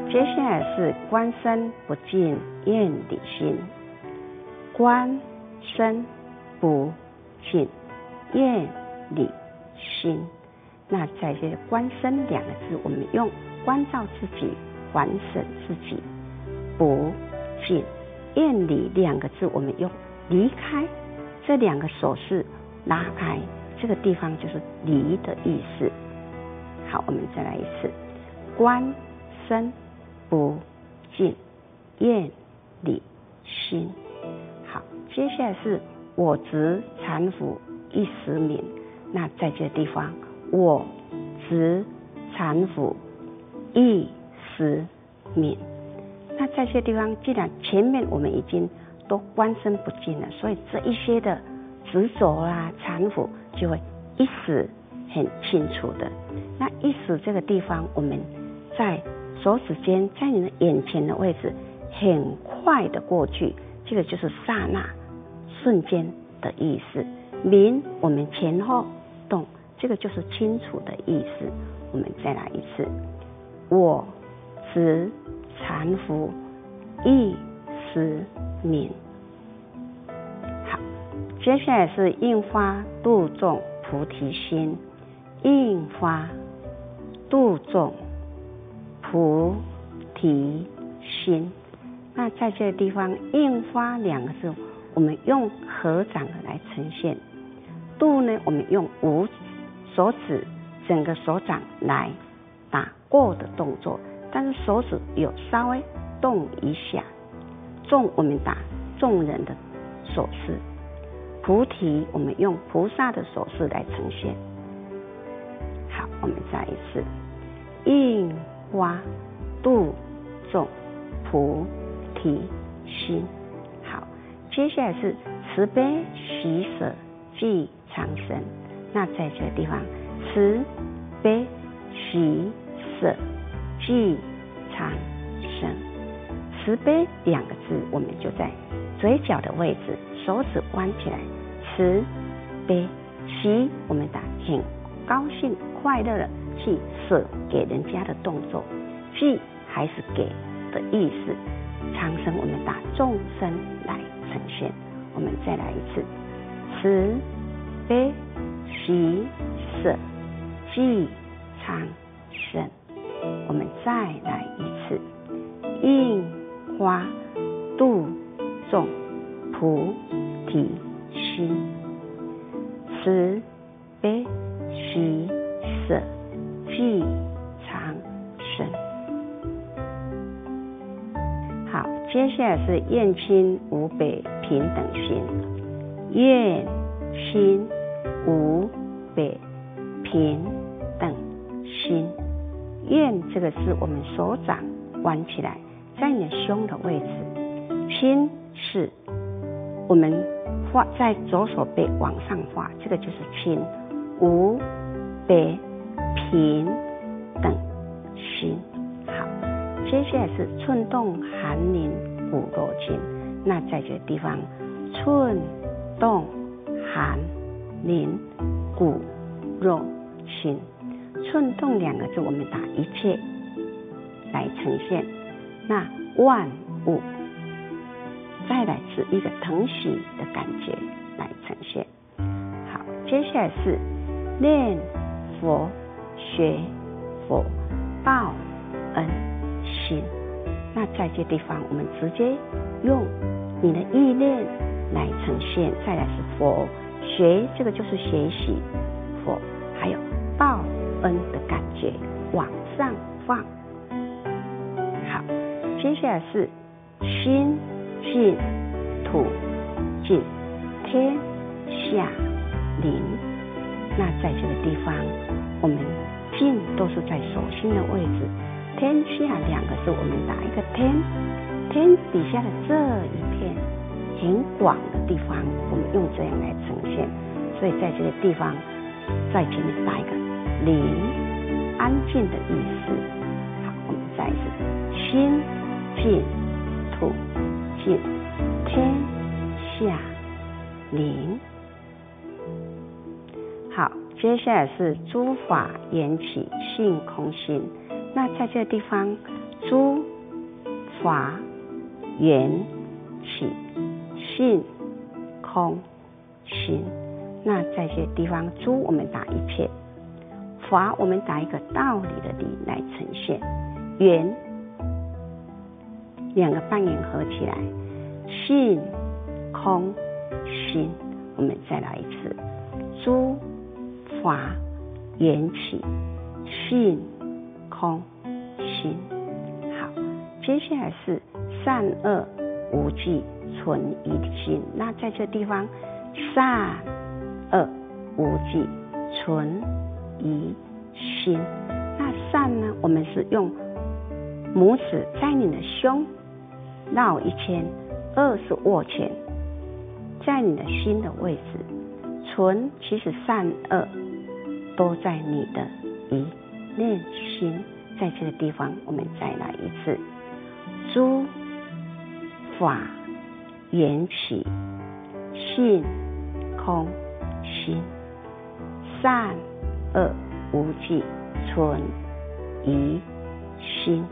接下来是观身不净厌离心，观身不净厌离心。那在这观身两个字，我们用关照自己、反省自己，不净厌离两个字，我们用离开，这两个手势拉开，这个地方就是离的意思。好，我们再来一次，观身不净厌离心。好，接下来是我执缠缚一时泯。那在这个地方，我执缠缚一时泯。那在这个地方，既然前面我们已经都观身不净了，所以这一些的执着啦、缠缚就会一时很清楚的。那一时这个地方，我们在手指间，在你的眼前的位置，很快的过去，这个就是刹那、瞬间的意思。泯，我们前后动，这个就是清楚的意思。我们再来一次，我执缠缚一时泯。好，接下来是应发度众菩提心，应发度众菩提心。那在这个地方，应发两个字，我们用合掌来呈现。度呢，我们用无手指整个手掌来打过的动作，但是手指有稍微动一下。众，我们打众人的手势。菩提，我们用菩萨的手势来呈现。好，我们再一次，应发度众菩提心。好，接下来是慈悲喜舍济长生。那在这个地方，慈悲喜舍济长生。慈悲两个字，我们就在嘴角的位置，手指弯起来，慈悲。喜，我们打很高兴、快乐的去舍给人家的动作，济还是给的意思。长生，我们打众生来呈现。我们再来一次，慈悲喜舍济长生。我们再来一次，应发度众菩提心，慈悲喜舍济长生。好，接下来是厌亲无北平等心，厌亲无北平等心。厌这个是我们手掌弯起来，在你的胸的位置。亲是我们画在左手背往上画，这个就是亲。无北平等心。好，接下来是寸动寒凝骨肉筋。那在这个地方，寸动寒凝骨肉筋。寸动两个字，我们打一切来呈现。那万物，再来是一个疼惜的感觉来呈现。好，接下来是念佛学佛报恩心。那在这地方，我们直接用你的意念来呈现。再来是佛学，这个就是学习佛，还有报恩的感觉往上放。好，接下来是心净土净天下灵。那在这个地方，我们净都是在手心的位置，天下两个字，我们打一个天，天底下的这一片很广的地方，我们用这样来呈现。所以在这个地方，在前面打一个灵，安静的意思。好，我们再一次，心净土净天下灵。好，接下来是诸法缘起性空心。那在这个地方，诸法缘起性空心。那在这些地方，诸我们打一切，法我们打一个道理的理来呈现，缘两个半圆合起来，性空心。我们再来一次，诸法缘起性空心。好，接下来是善恶无记存一心。那在这地方，善恶无记存一心。那善呢，我们是用拇指在你的胸绕一圈，恶是握拳在你的心的位置，存其实善恶都在你的一念心。在这个地方我们再来一次，诸法缘起性空心，善恶无记存一心。